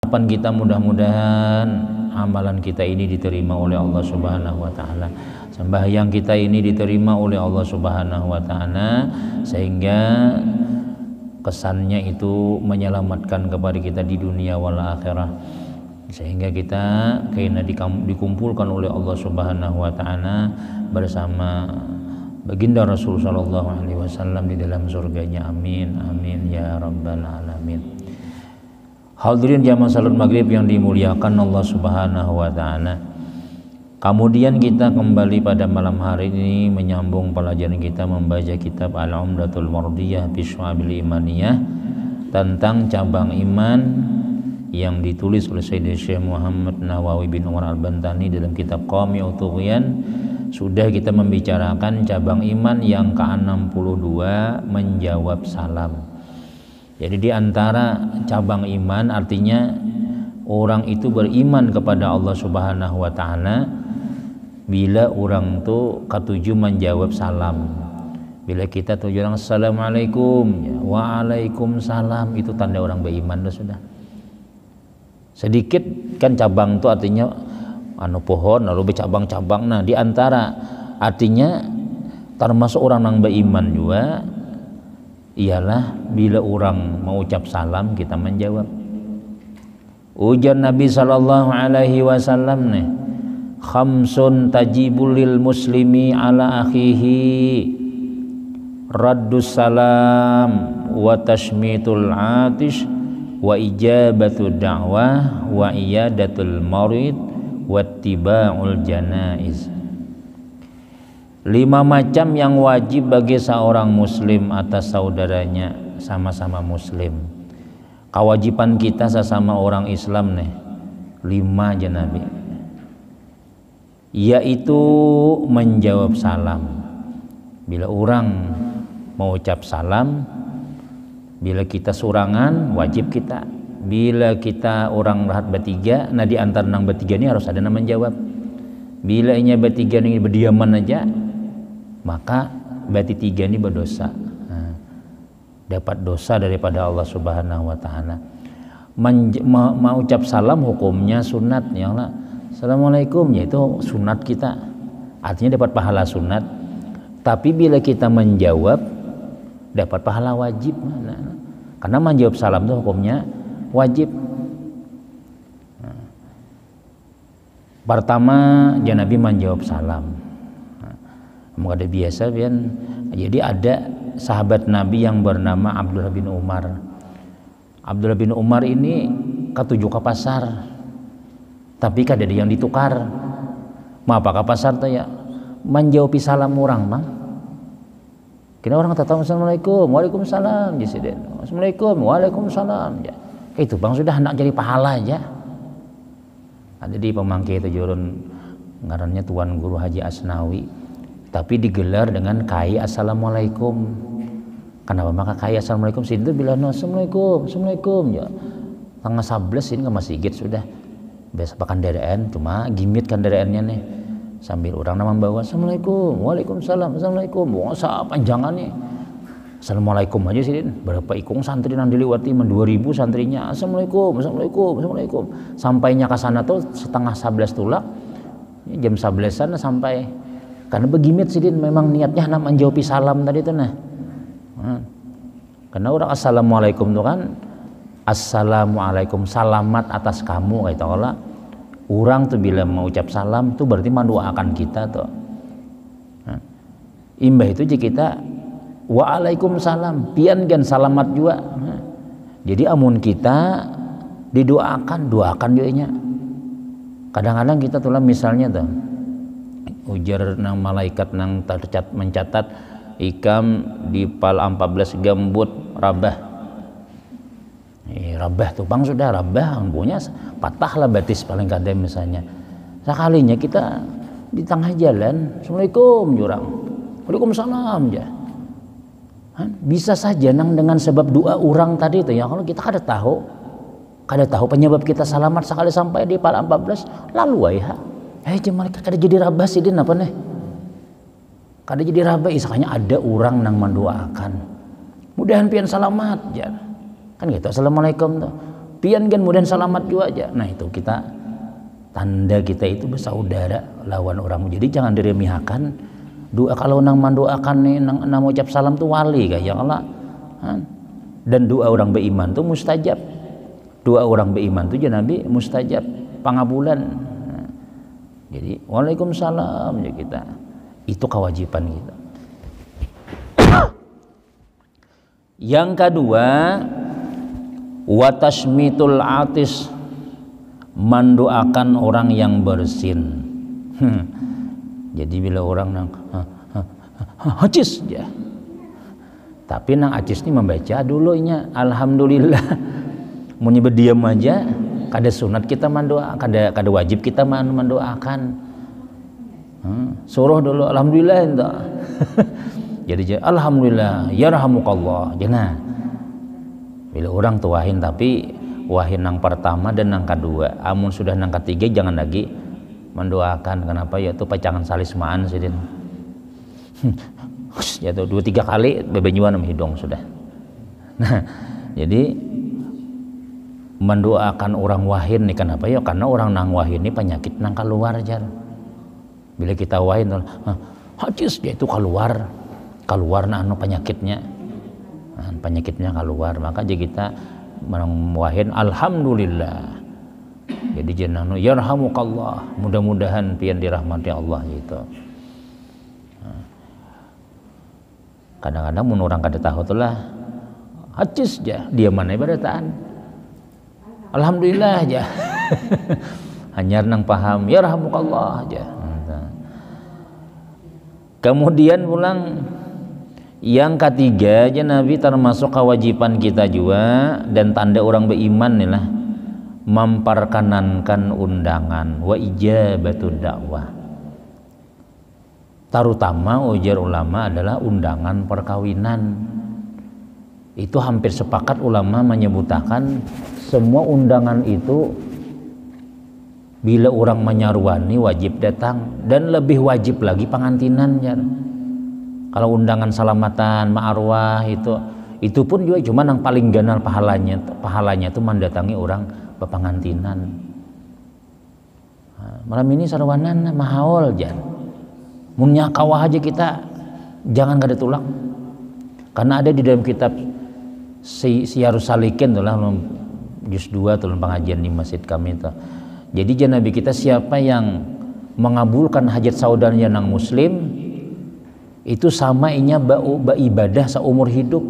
harapan kita mudah-mudahan amalan kita ini diterima oleh Allah Subhanahu wa taala. Sembahyang kita ini diterima oleh Allah Subhanahu wa taala sehingga kesannya itu menyelamatkan kepada kita di dunia wal akhirah. Sehingga kita kena dikumpulkan oleh Allah Subhanahu wa taala bersama baginda Rasul sallallahu alaihi wasallam di dalam surganya. Amin amin ya rabbal alamin. Hadirin jamaah salat maghrib yang dimuliakan Allah Subhanahu wa taala. Kemudian kita kembali pada malam hari ini menyambung pelajaran kita membaca kitab Al-Umdatul Mardiyah fi Syu'abil Imaniyah tentang cabang iman yang ditulis oleh Sayyid Syekh Muhammad Nawawi bin Umar Al-Bantani dalam kitab Qami'ut Tughyan. Sudah kita membicarakan cabang iman yang ke-62 menjawab salam. Jadi di antara cabang iman artinya orang itu beriman kepada Allah Subhanahu wa taala bila orang itu ketujuh menjawab salam. Bila kita tujuh orang assalamualaikum, ya, waalaikumsalam, itu tanda orang beriman sudah. Sedikit kan cabang itu artinya pohon lalu bercabang-cabang. Nah, di antara artinya termasuk orang yang beriman juga ialah bila orang mengucap salam kita menjawab. Ujar Nabi sallallahu alaihi wasallam nih, khamsun tajibul lil muslimi ala akhihi raddus salam wa tashmitul atish wa ijabatu da'wah wa iyadatul marid wa tiba'ul janaiz. 5 macam yang wajib bagi seorang muslim atas saudaranya sama-sama muslim. Kewajiban kita sesama orang Islam nih 5 aja Nabi, yaitu menjawab salam. Bila orang mau ucap salam, bila kita surangan wajib kita. Bila kita orang rahat bertiga, nah di antara nang bertiga ini harus ada yang menjawab. Bila inya bertiga ini berdiaman aja, maka berarti 3 ini berdosa. Nah, dapat dosa daripada Allah Subhanahu wa taala. Mengucap salam hukumnya sunat ya Allah. Assalamualaikum, yaitu sunat kita. Artinya dapat pahala sunat. Tapi bila kita menjawab dapat pahala wajib. Nah, karena menjawab salam itu hukumnya wajib. Nah, pertama Nabi menjawab salam. Ada biasa kan. Jadi ada sahabat Nabi yang bernama Abdullah bin Umar. Abdullah bin Umar ini ketujuh ke pasar, tapi kada ada yang ditukar. Apa ke pasar tuh ya menjawab salam orang bang. Kira orang kata assalamualaikum, waalaikumsalam, jadi assalamualaikum, waalaikumsalam. Ya. Itu bang sudah hendak jadi pahala aja. Ada di pemangki itu jurun ngarannya Tuan Guru Haji Asnawi. Tapi digelar dengan kai assalamualaikum. Kenapa maka kai assalamualaikum? Sini tuh bilang no, assalamualaikum ya. Tanggal 11 ini ke masjid sudah. Biasa pakai kendaraan, cuma gimit kendaraannya nih. Sambil orang nama bawa assalamualaikum, waalaikumsalam, assalamualaikum. Wah, panjangan nih. Assalamualaikum aja sih. Berapa ikung santri yang dilewati 2000 santrinya. Assalamualaikum, assalamualaikum, assalamualaikum. Sampainya ke sana tuh setengah 11 tulak. Jam 11-an sampai. Karena begimit sih memang niatnya nak menjawab salam tadi tuh nah. Karena orang assalamualaikum tuh kan assalamualaikum, selamat atas kamu kata Allah. Orang tuh bila mengucap salam tuh berarti mendoakan kita tuh. Imbah itu jika kita waalaikumsalam, pian kan salamat juga. Jadi amun kita didoakan, doakan juga nya. Kadang-kadang kita tuh misalnya tuh ujar nang malaikat nang mencatat ikam di pal 14 gambut rabah. Rabah tuh bang sudah rabah punya patahlah batis paling kadang misalnya. Sekalinya kita di tengah jalan, assalamualaikum jurang, waalaikumsalam ya. Bisa saja nang dengan sebab doa orang tadi itu ya, kalau kita kada tahu penyebab kita selamat sekali sampai di pal 14 lalu ya. Cuman kada jadi rabah sih din apa nih? Kada jadi rabah isakanya ada orang nang mendoakan. Mudahan pian selamat ya. Kan gitu assalamualaikum tuh. pian kan kemudian selamat juga aja. Nah itu kita tanda kita itu bersaudara lawan orang. Jadi jangan diremehkan. Doa kalau nang mendoakan nih nang ucap salam tuh wali kayak Allah. Dan doa orang beriman tuh mustajab. Doa orang beriman tuh Nabi mustajab, pangabulan. Jadi waalaikumsalam ya kita. Itu kewajiban kita. Yang kedua, watasmitul atis, mendoakan orang yang bersin. Jadi bila orang nang hacis ya. Tapi nang hacis ini membaca dulunya alhamdulillah. Mau berdiam aja, kada sunat kita mendoa, kada wajib kita mendoakan. Suruh dulu alhamdulillah entah. Jadi alhamdulillah yarhamukallah. Jangan. Bila orang tuahin tapi wahin nang pertama dan nang kedua, amun sudah nang ketiga jangan lagi mendoakan. Kenapa? Ya itu pacangan salismaan sidin. Jatuh 2-3 kali bebenyuan sama hidung sudah. Nah, jadi mendoakan orang wahin nih kenapa ya? Karena orang nang wahin ini penyakit nang keluar jar. Bila kita wahin tuh, hadis dia itu keluar nah anu penyakitnya. Nah, penyakitnya keluar, maka jadi kita wahin alhamdulillah. Jadi jenang yarhamukallah, mudah-mudahan pian dirahmati Allah gitu. Kadang-kadang mun orang kada tahu tulah hadis aja dia mana ibadatan. Alhamdulillah aja. Hanya nang paham yarhamukallah aja. Kemudian pulang yang ketiga aja Nabi termasuk kewajiban kita juga dan tanda orang beriman nih lah memperkenankan undangan wa ijabatud dakwah. Terutama ujar ulama adalah undangan perkawinan. Itu hampir sepakat ulama menyebutkan semua undangan itu bila orang menyaruani wajib datang dan lebih wajib lagi pengantinan ya. Kalau undangan salamatan ma'arwah itu pun juga cuma yang paling ganal pahalanya itu mendatangi orang pepengantinan. Malam ini sarwanan mahaul jan. Munya kawah aja kita jangan kada tulak. Karena ada di dalam kitab Siyarus Salikin tuh lah juz 2 tuh pengajian di masjid kami itu. Jadi Nabi kita siapa yang mengabulkan hajat saudaranya nang muslim itu sama inya ibadah seumur hidup.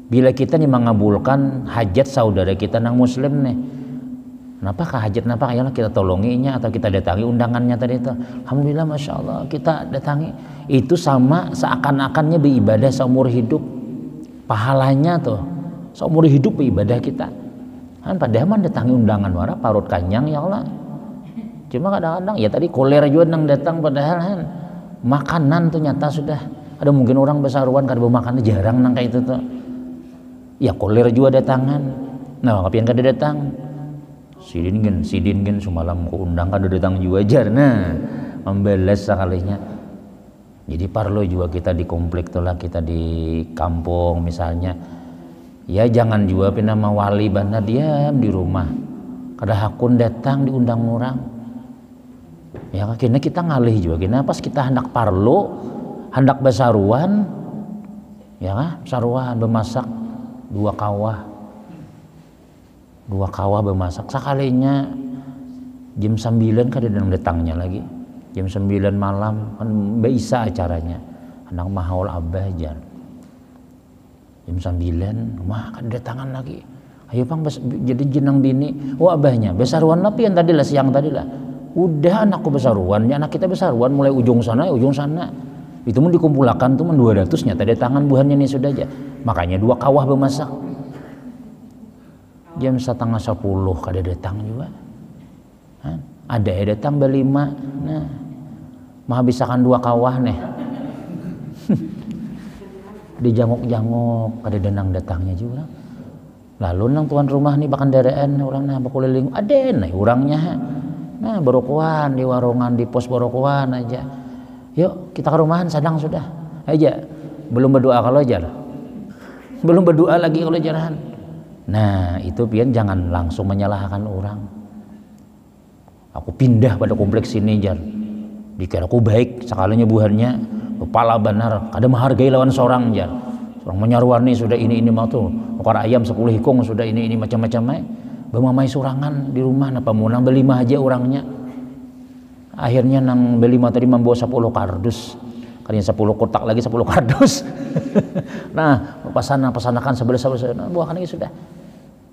Bila kita nih mengabulkan hajat saudara kita nang muslim nih, kenapa hajat kenapa ayolah kita tolonginya atau kita datangi undangannya tadi itu. Alhamdulillah masya Allah kita datangi. Itu sama seakan-akannya beribadah seumur hidup. Pahalanya tuh seumur hidup beribadah kita. Kan padahal man datangi undangan wara parut kanyang ya Allah. Cuma kadang-kadang ya tadi kolera juga nang datang padahal kan makanan tuh nyata sudah ada mungkin orang besaruan kada bawa makan jarang nang kayak itu tuh. Ya kolera juga datangan. Nah, kapian kada datang. Sidin gen semalam ku undang kada datang juga jar. Nah, membeles sekalinya. Jadi parlo juga kita di komplek tuh lah, kita di kampung misalnya. Ya jangan juga nama wali bana diam di rumah. Kada hakun datang diundang orang. Ya akhirnya kita ngalih juga. Kena pas kita hendak parlo, hendak besaruan, ya kan? Saruan bemasak 2 kawah bemasak sekalinya jam 9 kada datangnya lagi. Jam 9 malam kan bisa acaranya. Hendak mahaul abah jan. Jam 9 mah kan datangan lagi. Ayo Bang jadi jenang bini. Oh abahnya besaruan lah pian tadi lah siang tadi lah. Udah anakku besaruan, ya anak kita besaruan mulai ujung sana. Itu pun dikumpulkan tuh 200 nyata datangan buahnya nih sudah aja. Makanya 2 kawah bemasak. Jam 9:30 kada datang juga. Ada ya datang berlima. Nah, mah bisakan 2 kawah nih. Dijangok-jangok kada denang datangnya juga. Lalu nang tuan rumah nih bakandaraan orang nah bakuliling aden nih orangnya. Nah barokoan di warungan di pos barokoan aja. Yuk kita ke rumahan sadang sudah aja. Belum berdoa kalau ajar. Belum berdoa lagi kalau jarahan. Nah itu pian jangan langsung menyalahkan orang. Aku pindah pada kompleks ini jar, dikira aku baik sekalinya buhannya kepala benar, kada menghargai lawan seorang jar. Seorang menyarwani sudah ini mau tuh, ukar ayam 10 hikung sudah ini macam-macam bemamai surangan di rumah napa munang beli mah aja orangnya. Akhirnya nang beli mah tadi membawa 10 kardus. Kalian 10 kotak lagi 10 kardus. Nah, pasanakan sebelah buahkan lagi sudah.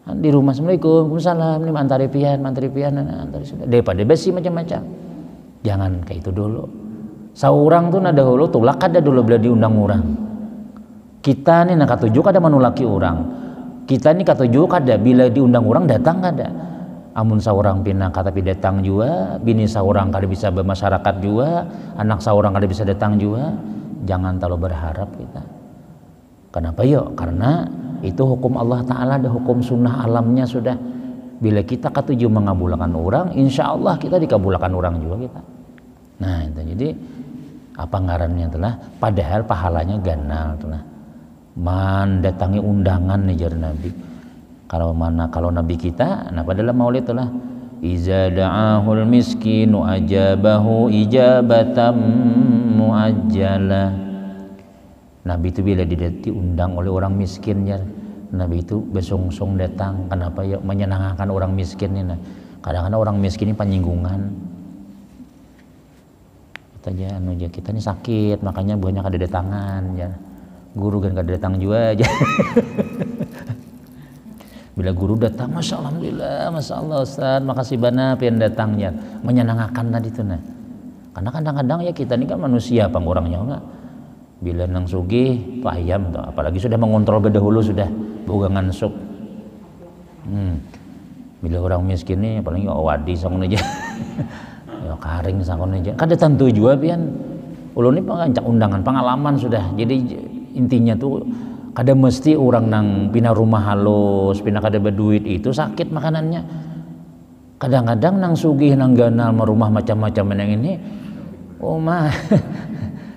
Di rumah Assalamualaikum, Waalaikumsalam, ini mantari pian, antari sudah. Daripada besi macam-macam. Jangan kayak itu dulu. Saurang tuh nada dulu tulak kada dulu bila diundang orang. Kita nih nak katuju kada menulaki orang. Kita nih katuju kada bila diundang orang datang kada. Amun saurang pinang kata datang juga, bini saurang kada bisa bermasyarakat juga, anak saurang kada bisa datang juga. Jangan terlalu berharap kita. Kenapa yuk? Karena itu hukum Allah Ta'ala, ada hukum sunnah alamnya sudah. Bila kita katuju mengabulkan orang, insya Allah kita dikabulkan orang juga kita. Nah itu jadi apa ngarannya telah, padahal pahalanya ganal telah. Mendatangi undangan nih jar Nabi. Kalau Nabi kita, nah pada maulid telah iza da'ahul miskinu ajabahu ijabatam muajjalah. Nabi itu bila diundang oleh orang miskin ya, Nabi itu besungsung datang. Kenapa ya? Menyenangkan orang miskin ini. Kadang-kadang orang miskin ini penyinggungan. Kita ini sakit, makanya banyak ada datangan ya. Guru kan kada datang juga aja. Bila guru datang, masya Allah, alhamdulillah, masya Allah Ustaz, makasih banyak pian datangnya, menyenangkan tadi itu nah. Karena kadang-kadang ya kita ini kan manusia pangurangnya enggak. Bila nang sugih payam tuh, apalagi sudah mengontrol bedahulu sudah bugangan sup. Bila orang miskin nih apalagi wadi sangun aja. Ya karing sangun aja. Kada tentu juga pian. Ulun ini pengancak undangan pengalaman sudah. Jadi intinya tuh kada mesti orang nang pindah rumah halus, pindah kada berduit itu sakit makanannya. Kadang-kadang nang sugih nang ganal merumah macam-macam yang ini, oh mah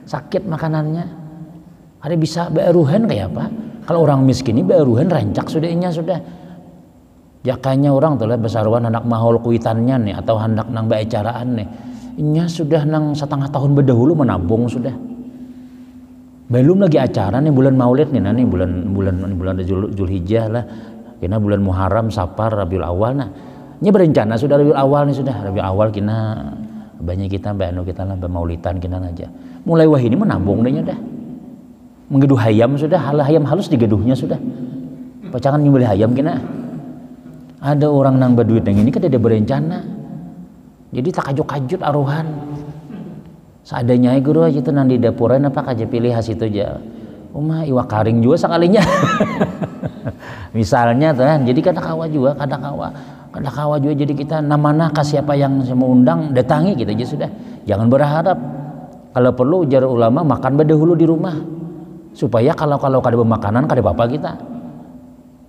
sakit makanannya. Ada bisa beruhan kayak apa? Kalau orang miskin ini beruhan rancak sudahnya sudah. Jakanya orang tuh lah besarwan anak mahol kuitannya nih atau hendak nang baacaraan nih. Inya sudah nang setengah tahun berdahulu menabung sudah. Belum lagi acara nih bulan Maulid nih, nih bulan Zulhijjah lah. Kena bulan Muharram, Safar, Rabiul Awal nah. Nya berencana sudah Rabiul Awal nih sudah. Rabiul Awal kena banyak kita kita lah bermaulitan kena aja. Mulai wah ini menabung dehnya dah. Menggeduh hayam sudah, hayam halus digeduhnya sudah. Pacangan nyembelih hayam kena. Ada orang nang berduit yang ini kan dia berencana. Jadi tak kajut-kajut aruhan. Seadanya guru aja itu nang di dapuran apa kaja pilih hasil itu aja. Umah iwa karing juga sekalinya. Misalnya tuh kan, jadi kada kawa juga jadi kita namana kasih apa yang mau undang datangi kita aja sudah. Jangan berharap. Kalau perlu ujar ulama makan berdahulu di rumah. Supaya kalau kada bermakanan kada apa-apa kita.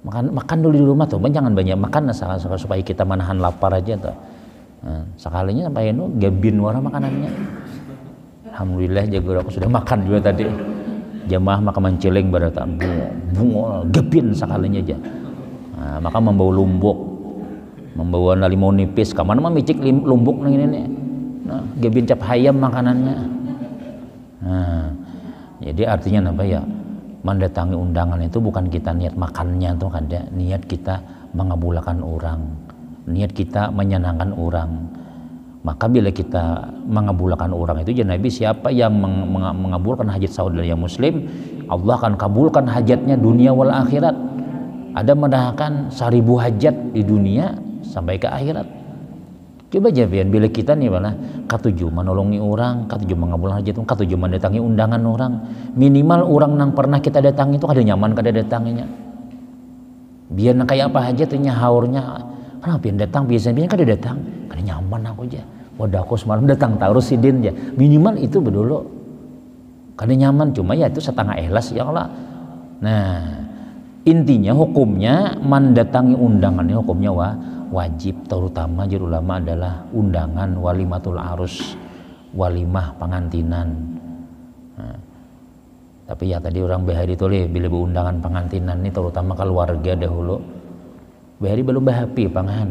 Makan dulu di rumah tuh, jangan banyak makan supaya kita menahan lapar aja tuh. Nah, sekalinya sampai itu gabin warna makanannya. Alhamdulillah jago aku sudah makan juga tadi. Jamaah makan menceleng pada bungo gabin sekalinya aja. Nah, maka membawa lumbuk, membawa limau nipis. Kamana mah micik lumbuk nih ini. Nah, gabin cap hayam makanannya. Nah, jadi artinya apa ya? Mendatangi undangan itu bukan kita niat makannya tuh kada, niat kita mengabulkan orang, niat kita menyenangkan orang. Maka bila kita mengabulkan orang itu ya Nabi siapa yang mengabulkan hajat saudara yang muslim, Allah akan kabulkan hajatnya dunia wal akhirat. Ada mendahkan 1000 hajat di dunia sampai ke akhirat. Coba aja bila kita nih mana katuju menolongi orang, katuju mengabulkan hajat, katuju mendatangi undangan orang, minimal orang nang pernah kita datangi itu kada nyaman kada datanginya. Biar nang kayak apa hajatnya haurnya, kenapa yang datang biasanya kada datang, kada nyaman aku aja. Wadah aku semalam datang taruh sidin aja, minimal itu bedulu. Kada nyaman cuma ya itu setengah ikhlas ya Allah. Nah intinya hukumnya mendatangi undangannya hukumnya wajib, terutama juru ulama adalah undangan walimatul arus, walimah pengantinan. Nah, tapi ya tadi orang bahari itu bila undangan pengantinan ini terutama keluarga dahulu bahari belum bahapi pangan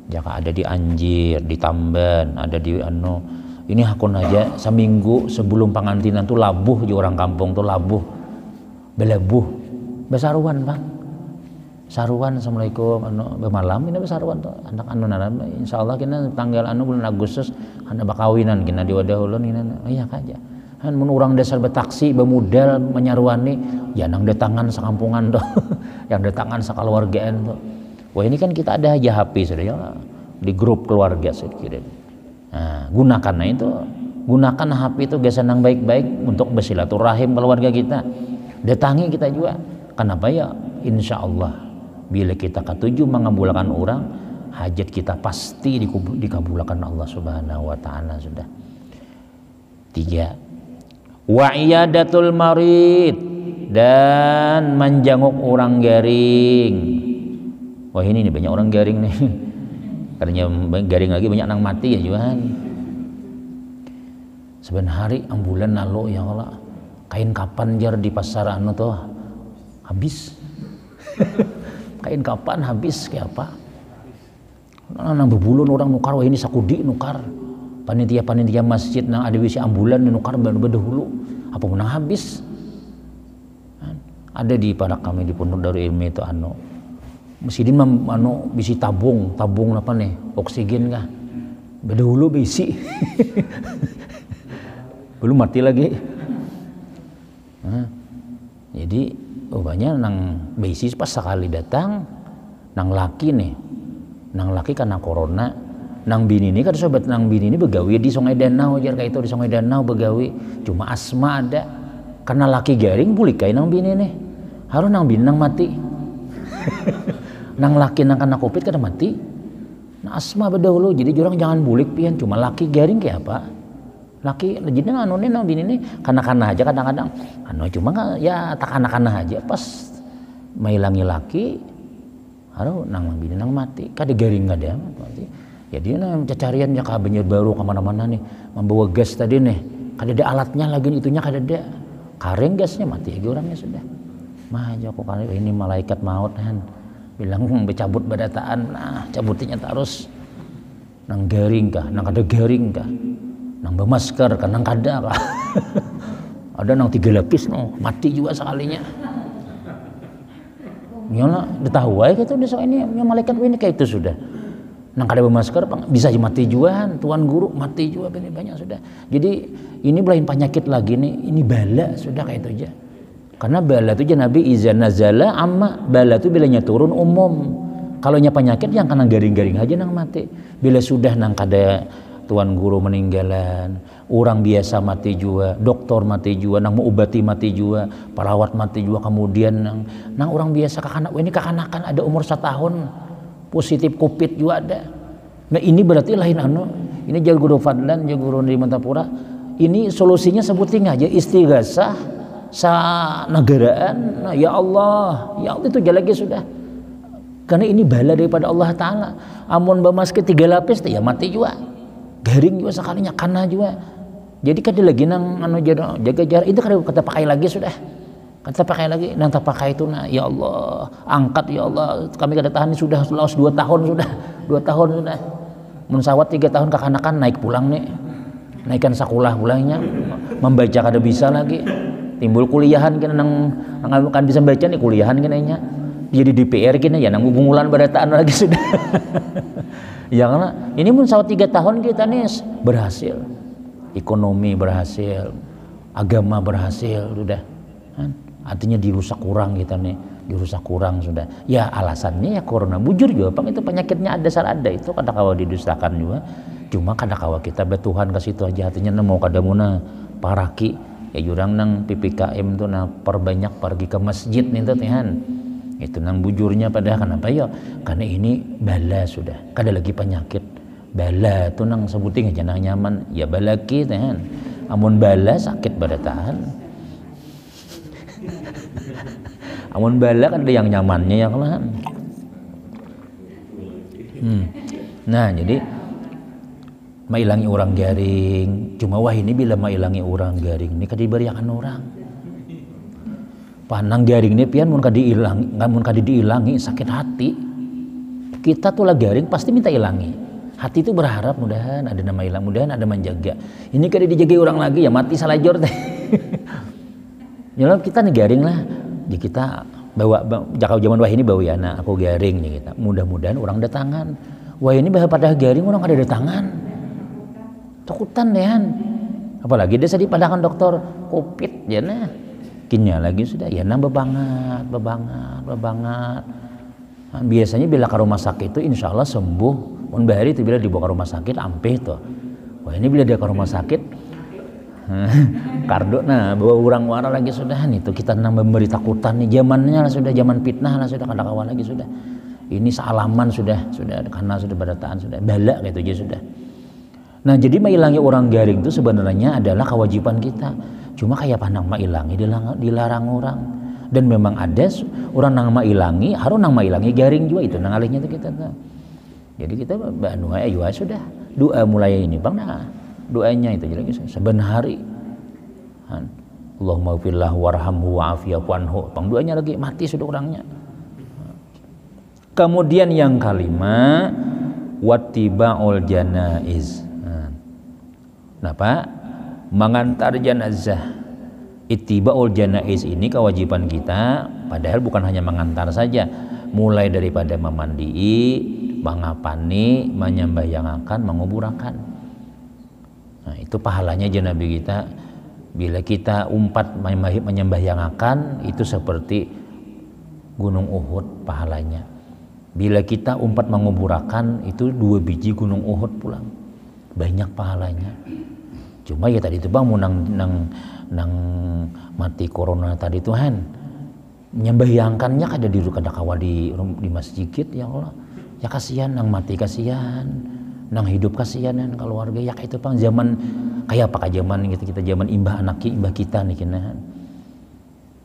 jaka ada di Anjir, di Tamban, ada di ini hakun aja seminggu sebelum pangantinan tuh labuh di orang kampung tuh labuh belebuh besaruan bang saruan assalamualaikum bemalam ini besaruan tuh anak insyaallah kita tanggal bulan Agustus anda bakawinan kena di wadah ulun ini iya aja kan mun urang dasar betaksi bemudal menyaruani ya nang datangan sakampungan tuh yang datangan sakeluargaan tuh wah ini kan kita ada aja HP sudah ya di grup keluarga sedikit. Nah, gunakan HP itu gasan yang baik-baik untuk bersilaturahim keluarga kita. Datangi kita juga. Kenapa ya? Insya Allah bila kita ketujuh mengabulkan orang, hajat kita pasti dikabulkan Allah Subhanahu wa taala sudah. 3. Wa iyadatul marid dan menjenguk orang garing. Wah ini nih banyak orang garing nih. Karena garing lagi banyak nang mati ya Juhan. Sebenarnya hari ambulan lalu ya Allah kain kapan jar di pasar tuh habis. Kain kapan habis kayak apa? Nang bebulun orang nukar wah ini sakudi nukar. Panitia masjid nang ada wisi ambulan nukar bedahulu apa menang habis. Ada di pada kami di Pondok Darul Ilmi itu Mesidin bisi tabung apa nih oksigen kah bedahulu bisi belum mati lagi jadi banyak nang bisi pas sekali datang nang laki karena corona nang bini ini kan sobat nang bini ini begawi di Sungai Danau jar kayak itu di Sungai Danau begawi cuma asma ada karena laki garing bulik kayak nang bini nih harus nang bini nang mati nang laki nang kena covid kada mati nah asma bedahulu jadi orang jangan bulik pian cuma laki garing kayak apa laki jadi nang bini ini kana aja kadang-kadang cuma ya tak kana aja pas mailangi laki harus nang bini nang mati kada garing kada mati ya dia nang cacarian ya kabenyer baru kemana-mana nih membawa gas tadi nih kada ada alatnya lagi itunya kada ada kareng gasnya mati ya orangnya sudah mah aja kok ini malaikat maut kan bilang becabut badataan nah cabutnya terus nang garing kah nang kada garing kah nang bermasker kah nang kada kah ada nang 3 lapis mati juga sekalinya nyala ditahu aja gitu ini malaikat ini kayak itu sudah nang kada bermasker bisa mati juga tuan guru mati juga banyak sudah jadi ini belain penyakit lagi nih ini bala sudah kayak itu aja karena bala itu Nabi izan nazala amma bala itu bilanya turun umum kalau nya penyakit yang kena garing-garing aja nang mati bila sudah nang kada tuan guru meninggalan orang biasa mati juga dokter mati juga nang mau obati mati juga perawat mati juga kemudian nang orang biasa kakanakan ada umur 1 tahun positif covid juga ada nah ini berarti lain ini Jal Guru Fadlan Jal Guru di Mantapura ini solusinya sebutin aja istighasah sa negaraan nah, ya Allah itu lagi sudah karena ini bala daripada Allah Ta'ala amun bamaske 3 lapis ya mati juga garing juga sekalinya kana juga jadi kada lagi nang jaga jarak itu kada kata pakai lagi sudah kata pakai lagi nang tak pakai itu nah ya Allah angkat ya Allah kami kada tahan sudah 2 tahun sudah 2 tahun sudah mun sawat 3 tahun kakanakan naik pulang nih naikkan sekolah pulangnya membaca kada bisa lagi timbul kuliahan kena nang kan bisa baca nih kuliahan kena nya jadi DPR kena ya nang bungulan badataan lagi sudah ya karena ini pun sawat 3 tahun kita nih berhasil ekonomi berhasil agama berhasil sudah kan artinya dirusak kurang kita nih dirusak kurang sudah ya alasannya ya corona bujur juga Pak itu penyakitnya ada itu kada kawa didustakan juga cuma kada kawa kita betuhan ke situ aja artinya mau kada muna paraki ya jurang nang PPKM tuh nah perbanyak pergi ke masjid nih tuh Tuhan itu nang bujurnya pada kenapa ya karena ini bala sudah kada lagi penyakit bala tuh nang sebutin aja nang nyaman ya bala kita Tuhan amun bala sakit pada tahan amun bala kan ada yang nyamannya ya kan nah jadi mailangi orang garing cuma wah ini bila mailangi orang garing ini kadibariakan orang panang garing ini pian mun kadi diilangi sakit hati Kita tuh lah garing pasti minta ilangi. Hati itu berharap mudahan ada nama ilang, mudahan ada menjaga. Ini kada dijaga orang lagi ya mati salajor teh. Ya kita nih garing lah. Di kita bawa jakau zaman wah ini bawa ya anak aku garing nih kita. Mudah-mudahan orang datangan. Wah ini bah pada garing orang ada datangan. Takutan dehan. Apalagi dia sedih padakan dokter Covid ya nah. Kinya lagi sudah ya nah bebangat. Nah, biasanya bila ke rumah sakit itu insya Allah sembuh. Mun bahari itu bila dibawa ke rumah sakit ampeh tuh. Wah ini bila dia ke rumah sakit kardo nah bawa urang wara lagi sudah itu kita memberi takutan nih zamannya lah sudah zaman fitnah lah sudah kada kawan lagi sudah. Ini sealaman sudah karena sudah badataan sudah bala gitu aja sudah. Nah jadi mailangi orang garing itu sebenarnya adalah kewajiban kita. Cuma kayak pandang mailangi dilarang orang. Dan memang ada orang nang mailangi harus nang mailangi garing juga itu nang alihnya itu kita tuh. Jadi kita doa ya sudah doa mulai ini bang nah doanya itu jadi saben hari Allahumma fillah warhamhu wa'afiyahu anhu bang doanya lagi mati sudah orangnya. Kemudian yang kelima wattiba'ul janaiz. Kenapa? Mengantar jenazah. Ittiba'ul janaiz ini kewajiban kita, padahal bukan hanya mengantar saja, mulai daripada memandii, mengapani, menyembahyangakan, menguburakan. Nah, itu pahalanya aja Nabi kita. Bila kita umpat menyembahyangakan itu seperti gunung Uhud pahalanya. Bila kita umpat menguburakan itu 2 biji gunung Uhud pulang. Banyak pahalanya. Cuma ya tadi itu bang mau nang mati corona tadi Tuhan menyembahyangannya kada kada kawa di masjid ya Allah. Ya kasihan nang mati kasihan, nang hidup kasihan dan keluarga ya itu bang zaman kayak apa zaman kita zaman imbah kita nih kena.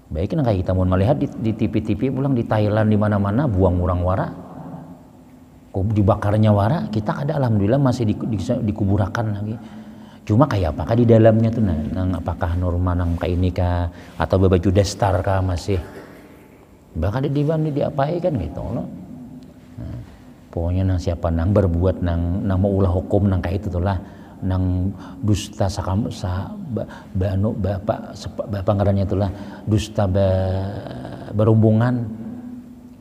Baik nang kayak kita mau melihat di TV-TV pulang di Thailand di mana-mana buang orang wara. Kok dibakarnya wara, kita kada alhamdulillah masih dikuburakan lagi. Cuma kayak apakah di dalamnya tuh nang apakah norma nang kayak ini kah atau baju dastar kah masih bakal diapain kan gitu loh. Nah, pokoknya nang siapa nang berbuat nang mau ulah hukum nang kayak itu tuh lah nang dusta bapak ngarannya itulah dusta berhubungan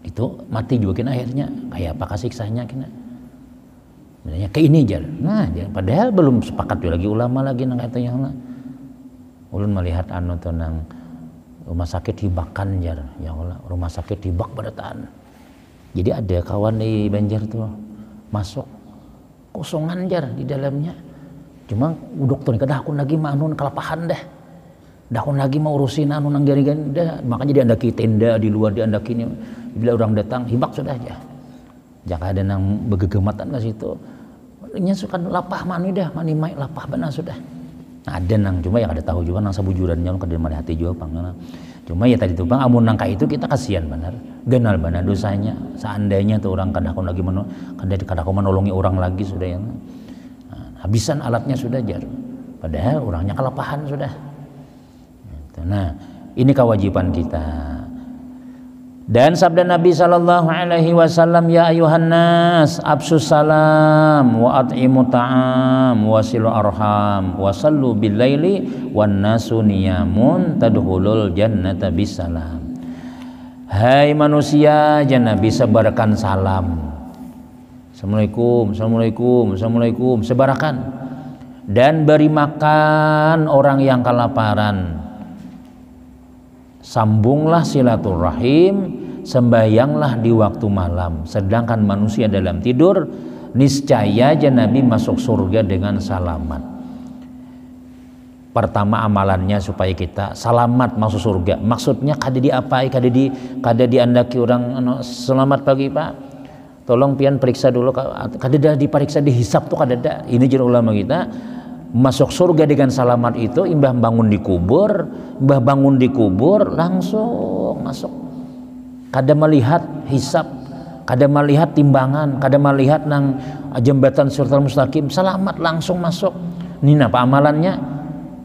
itu mati juga kena akhirnya kayak apa siksanya kena. Sebenarnya kayak ini jar. Nah, padahal belum sepakat lagi ulama lagi nang katanya lah. Ulun melihat tuh nang rumah sakit hibakan jar. Ya Allah, rumah sakit hibak badataan. Jadi ada kawan di Banjar tuh masuk kosongan jar di dalamnya. Cuma dokter kada akun lagi mah kelapahan dah. Dakun lagi mau urusin nang gari-gari dah. Makanya diandaki tenda di luar diandaki ini. Bila orang datang hibak sudah aja. Jangan ada nang begegematan ke situ. Nya suka lapah mani dah, mani mai lapah benar sudah. Nah, ada nang cuma ya kada tahu juga nang sabujurannya kada mari hati juga pang. Cuma ya tadi tuh bang amun nang itu kita kasihan benar. Genal benar dosanya. Seandainya tuh orang kada kon lagi kada kon menolongi orang lagi sudah ya. Nah, habisan alatnya sudah jar. Padahal orangnya kelapahan sudah. Nah, ini kewajiban kita. Dan sabda Nabi sallallahu alaihi wasallam ya ayuhan nas absus salam wa at'imu ta'am wa silu arham wa sallu bil laili wan nasu niyamun tadkhulul jannata bisalam. Hai manusia, jangan Nabi sebarkan salam. Assalamualaikum, assalamualaikum, assalamualaikum, sebarkan. Dan beri makan orang yang kelaparan. Sambunglah silaturahim, sembahyanglah di waktu malam. Sedangkan manusia dalam tidur, niscaya aja Nabi masuk surga dengan selamat. Pertama amalannya supaya kita selamat masuk surga. Maksudnya kada diapai, kada diandaki orang selamat pagi Pak. Tolong pian periksa dulu, kada diperiksa dihisap tuh kada ada. Ini jar ulama kita. Masuk surga dengan selamat itu imbah bangun di kubur langsung masuk. Kada melihat hisab, kada melihat timbangan, kada melihat nang jembatan siratal mustaqim, selamat langsung masuk. Ini apa amalannya?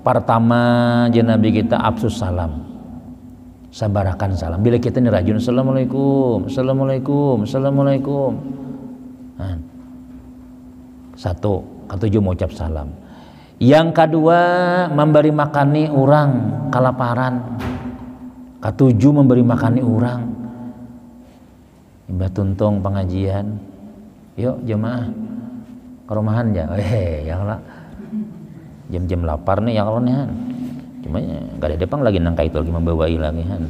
Pertama Nabi kita absus salam. Sabarakan salam. Bila kita ini rajin assalamualaikum, assalamualaikum, assalamualaikum. Satu, ketujuh mengucap salam. Yang kedua, memberi makani orang kelaparan. Ketujuh, memberi makani orang. Mbah tuntung pengajian. Yuk jemaah ke rumahan ya. Ya lah. Jam-jam lapar nih ya kalau nih. Cuma enggak ada depang lagi nangka itu lagi membawai lagi han.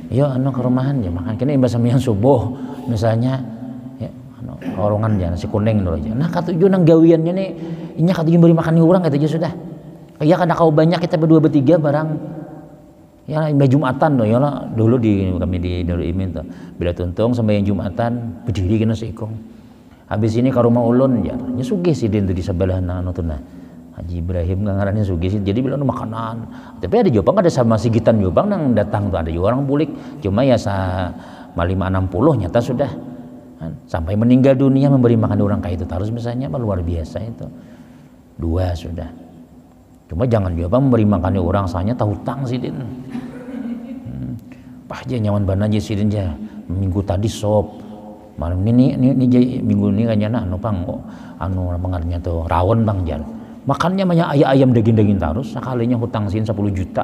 Yuk anu ke rumahan ya makan kene imbah sampeyan subuh misalnya ya anu orongan ya nasi kuning dulu aja. Nah katujuh nang gawiannya nih inya katujuh beri makan orang kata aja sudah. Ya kada kau banyak kita berdua bertiga barang ya imbah Jumatan tuh ya lah dulu kami di Darul Imin tuh bila tuntung sampai yang Jumatan berdiri kena seikong. Habis ini ke rumah ulun ya sugih sih dia di sebelah anu tuh nah. Haji Ibrahim ngarannya sugih sih jadi bilang makanan. Tapi ada Jopang ada sama Sigitan Jopang nang datang tuh ada juga orang bulik. Cuma ya sa 560 nyata sudah. Sampai meninggal dunia memberi makan orang kayak itu terus misalnya luar biasa itu. 2 sudah. Cuma jangan juga memberi makan orang soalnya tahu hutang sih din. Pah aja nyaman bana aja sih din ja. Minggu tadi sop. Malam ini minggu ini kan anu pang anu pengarnya tuh rawon bang jan. Makannya banyak ayam daging-daging terus sekalinya hutang sin 10 juta.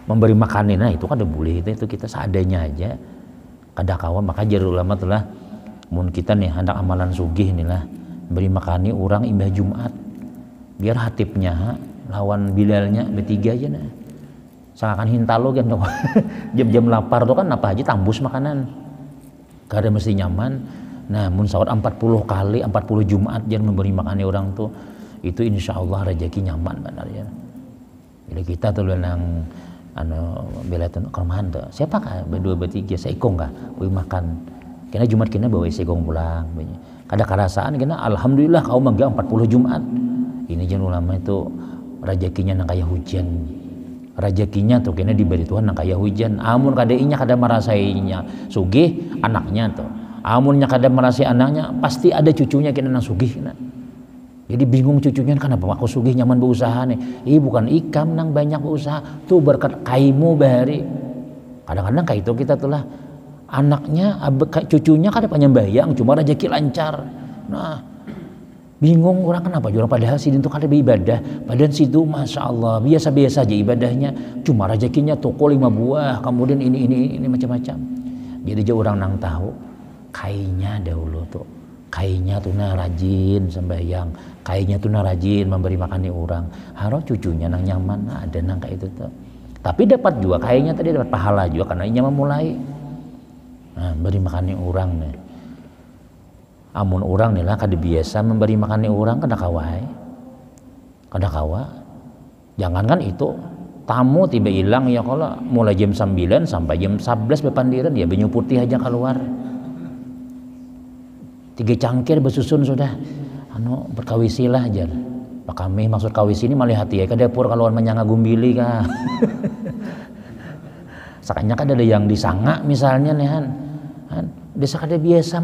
Memberi makanin nah itu kan ada boleh itu kita seadanya aja. Kada kawan maka jarul ulama telah mun kita nih hendak amalan sugih inilah beri makani orang imbah Jumat. Biar hatipnya lawan Bilalnya bertiga aja nah. Seakan hintalo kan jam-jam lapar tuh kan apa aja tambus makanan. Kada mesti nyaman. Nah, mun sahur 40 kali 40 Jumat jangan memberi makani orang tuh itu insya Allah rezeki nyaman benar ya. Jadi kita tuh nang anu bela kelemahan tuh. Siapa kah berdua bertiga seikong kah? Beri makan. Kena Jumat kena bawa seikong pulang. Kada kerasaan kena alhamdulillah kau mangga 40 Jumat. Ini jangan ulama itu rezekinya nang kaya hujan. Rezekinya tuh kena diberi Tuhan nang kaya hujan. Amun kada inya kada merasainya sugih anaknya tuh. Amunnya kada merasai anaknya pasti ada cucunya kena nang sugih kena. Jadi bingung cucunya kenapa aku sugih nyaman berusaha nih. Bukan ikam nang banyak berusaha. Tuh berkat kaimu bahari. Kadang-kadang kayak itu kita tuh lah. Anaknya, cucunya kada penyembayang. Cuma rezeki lancar. Nah, bingung orang kenapa. Orang padahal sidin tuh kada beribadah. Padahal situ Masya Allah. Biasa-biasa aja ibadahnya. Cuma rezekinya toko 5 buah. Kemudian ini macam-macam. Jadi aja orang nang tahu. Kainya dahulu tuh. Kainya tuh rajin sembahyang, kainya tuh rajin memberi makani orang. Harus cucunya nang nyaman, ada nang kayak itu tuh. Tapi dapat juga kainya tadi dapat pahala juga karena inya memulai. Nah, beri makani orang nih. Amun orang nih lah kada biasa memberi makani orang kada kawai. Kada kawa. Jangankan itu tamu tiba hilang ya kalau mulai jam 9 sampai jam 11 bepandiran ya banyu putih aja keluar. 3 cangkir bersusun sudah berkawisilah aja Pak kami maksud kawisi ini malah hati ya ke dapur kalau menyanga gumbili kah sakanya kan ada yang disanga misalnya nih han desa kada biasa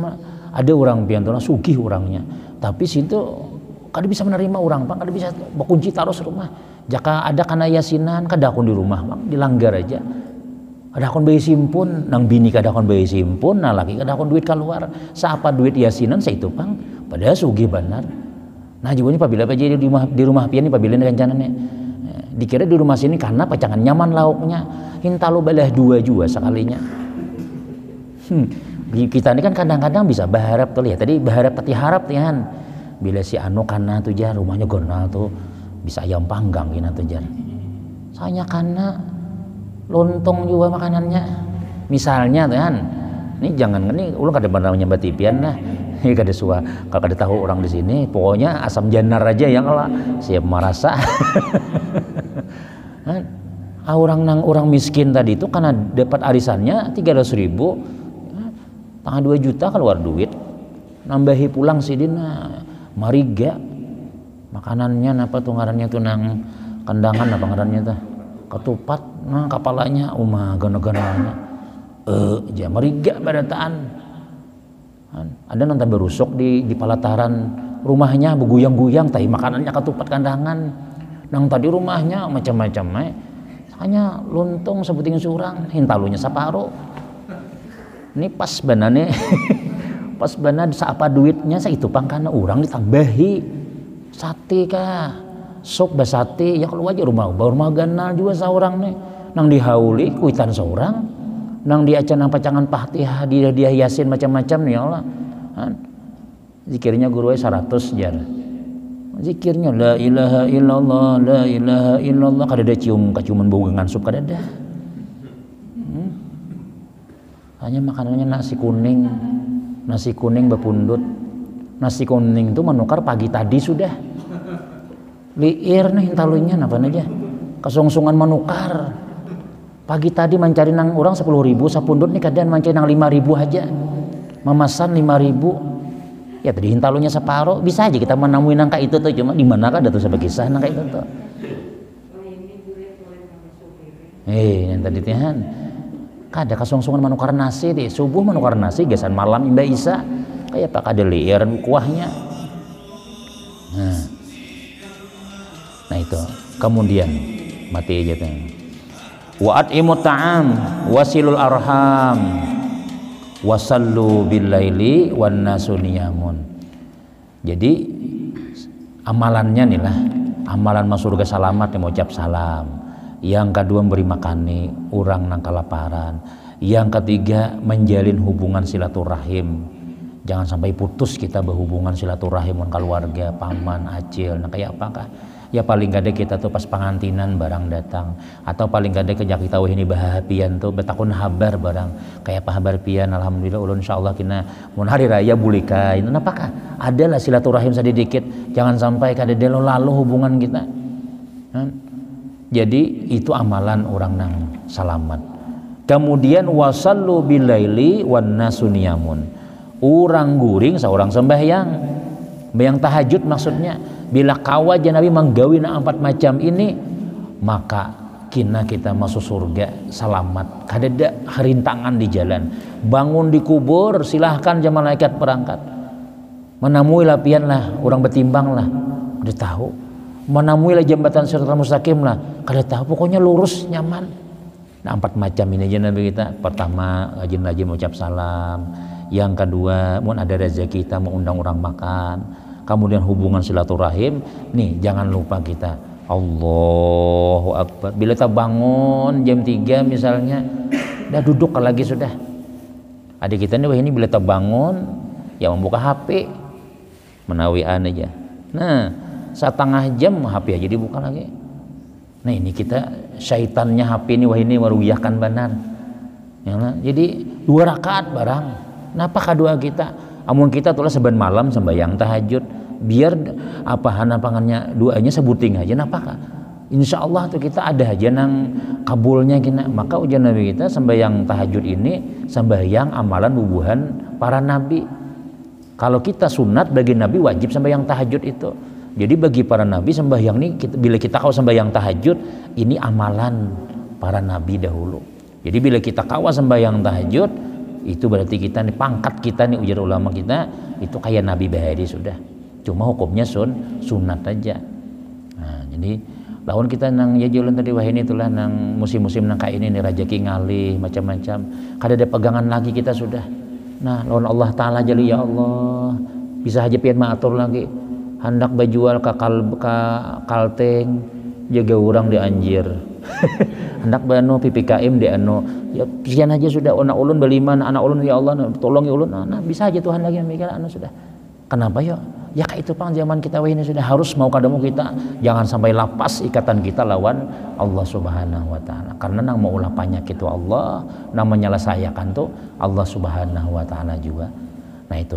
ada orang piantona sugih orangnya tapi situ kada bisa menerima orang Pak kada bisa berkunci taruh rumah jika ada kana yasinan kada akun di rumah Bang dilanggar aja ada akun bayi simpun, nang bini kada akun bayi simpun, nah laki kada akun duit keluar. Siapa duit yasinan saya itu Pang, padahal sugih benar. Nah juga ini pabila aja di rumah pian ini pabila rencananya. Dikira di rumah sini karena pacangan nyaman lauknya, hintalo balah 2 juga sekalinya. Kita ini kan kadang-kadang bisa berharap tuh ya. Tadi berharap pati harap tian. Bila si anu karena tuh jar rumahnya gonal tuh bisa ayam panggang gini tuh jar. Saya karena lontong juga makanannya misalnya kan ini jangan ini ulang kada pernah menyambat tipian nah ini kada suah kalau kada tahu orang di sini pokoknya asam janar aja yang lah siap merasa orang miskin tadi itu karena dapat arisannya 300.000 tanggal 2 juta keluar duit nambahi pulang sidin mariga makanannya apa tuh ngarannya tuh nang kandangan apa ngarannya tuh ketupat nah kepalanya gana-gananya mariga badataan ada nonton berusuk di palataran rumahnya beguyang-guyang tapi makanannya ketupat kandangan nang tadi rumahnya macam-macam hanya lontong sebuting surang hintalunya saparo ini pas banane pas benar saapa duitnya sa itu pangkana orang ditambahi sate kah sok basate ya kalau aja rumah ganal juga seorang nih nang dihauli kuitan seorang nang diacan pacangan Fatihah dia Yasin macam-macam nih ya Allah zikirnya guru 100 jar zikirnya la ilaha illallah kada ada ciuman bau ngansup kada ada hanya makanannya nasi kuning bepundut nasi kuning itu menukar pagi tadi sudah liir nih talunya apa aja kesungsungan menukar pagi tadi mencari nang orang 10.000 sapundut nih kadang mencari nang 5.000 aja memesan 5.000 ya tadi hintalunya separuh bisa aja kita menemui nangka itu tuh cuma di mana kan ada tuh sebagai kisah nangka itu tuh yang tadi tihan kada kasungsungan manukar nasi deh subuh manukar nasi gesan malam imba isa kayak pak kada liar kuahnya nah itu kemudian mati aja tuh wa at'imut ta'am wasilul arham wasallu bil laili wan nasu niyamun. Jadi amalannya nih lah amalan masuk surga salamat yang mengucap salam. Yang kedua memberi makani orang nang kelaparan. Yang ketiga menjalin hubungan silaturahim. Jangan sampai putus kita berhubungan silaturahim dengan keluarga, paman, acil. Nah kayak apakah? Ya paling gede kita tuh pas pengantinan barang datang atau paling gede kejak kita ini bahapian tuh betakun habar barang kayak apa habar pian alhamdulillah ulun insyaallah kina mun hari raya bulika itu napakah adalah silaturahim sedikit jangan sampai kada lalu hubungan kita jadi itu amalan orang nang salamat kemudian wasallu bilaili wan nasu niyamun orang guring seorang sembahyang tahajud maksudnya bila kawaja Nabi menggawi 4 macam ini maka kita masuk surga salamat kadada herintangan di jalan bangun di kubur silahkan jam malaikat perangkat menemui lapian lah orang bertimbang lah udah tahu menemui lah jembatan siratal mustaqim lah kada tahu pokoknya lurus nyaman nah 4 macam ini aja Nabi kita pertama rajin-rajin mengucap salam yang kedua mun ada rezeki kita mengundang orang makan kemudian hubungan silaturahim nih jangan lupa kita Allahu Akbar bila kita bangun jam 3 misalnya dah duduk lagi sudah adik kita nih wah ini bila kita bangun ya membuka HP menawian aja nah setengah jam HP aja dibuka lagi nah ini kita syaitannya HP ini wah ini meruyahkan benar ya, nah, jadi 2 rakaat barang napa kadua kita amun kita tulah seben malam sembahyang tahajud biar apa hanapangannya doanya sebuting aja napakah insyaallah tuh kita ada aja nang kabulnya kita maka ujian Nabi kita sembahyang tahajud ini sembahyang amalan bubuhan para nabi kalau kita sunat bagi nabi wajib sembahyang tahajud itu jadi bagi para nabi sembahyang ini bila kita kau sembahyang tahajud ini amalan para nabi dahulu jadi bila kita kawa sembahyang tahajud itu berarti kita nih pangkat kita nih ujar ulama kita itu kayak Nabi Bahari sudah cuma hukumnya sunat aja nah jadi lawan kita nang ya jalan tadi wah ini itulah nang musim-musim nang kayak ini nih rezeki ngalih macam-macam kada ada pegangan lagi kita sudah nah lawan Allah Ta'ala jali ya Allah bisa aja pian maatur lagi hendak bajual ke kalteng jaga orang di anjir hendak bano PPKM di anu ya pian aja sudah anak ulun beliman anak ulun ya Allah tolong ya ulun nah bisa aja Tuhan lagi mikir anu sudah kenapa ya kayak itu pang zaman kita ini sudah harus mau kadamu kita jangan sampai lapas ikatan kita lawan Allah Subhanahu wa taala karena nang mau ulah penyakit itu Allah nang menyelesaikan tuh Allah Subhanahu wa taala juga nah itu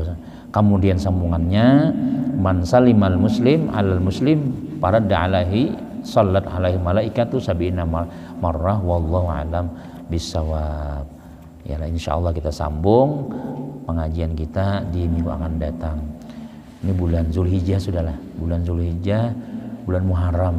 kemudian sambungannya man salimal muslim alal muslim paradda alaihi sallat alaihi malaikatu sabina marrah wallahu alam bisawab ya insyaallah kita sambung pengajian kita di minggu akan datang ini bulan Zulhijjah sudahlah bulan Zulhijjah bulan Muharram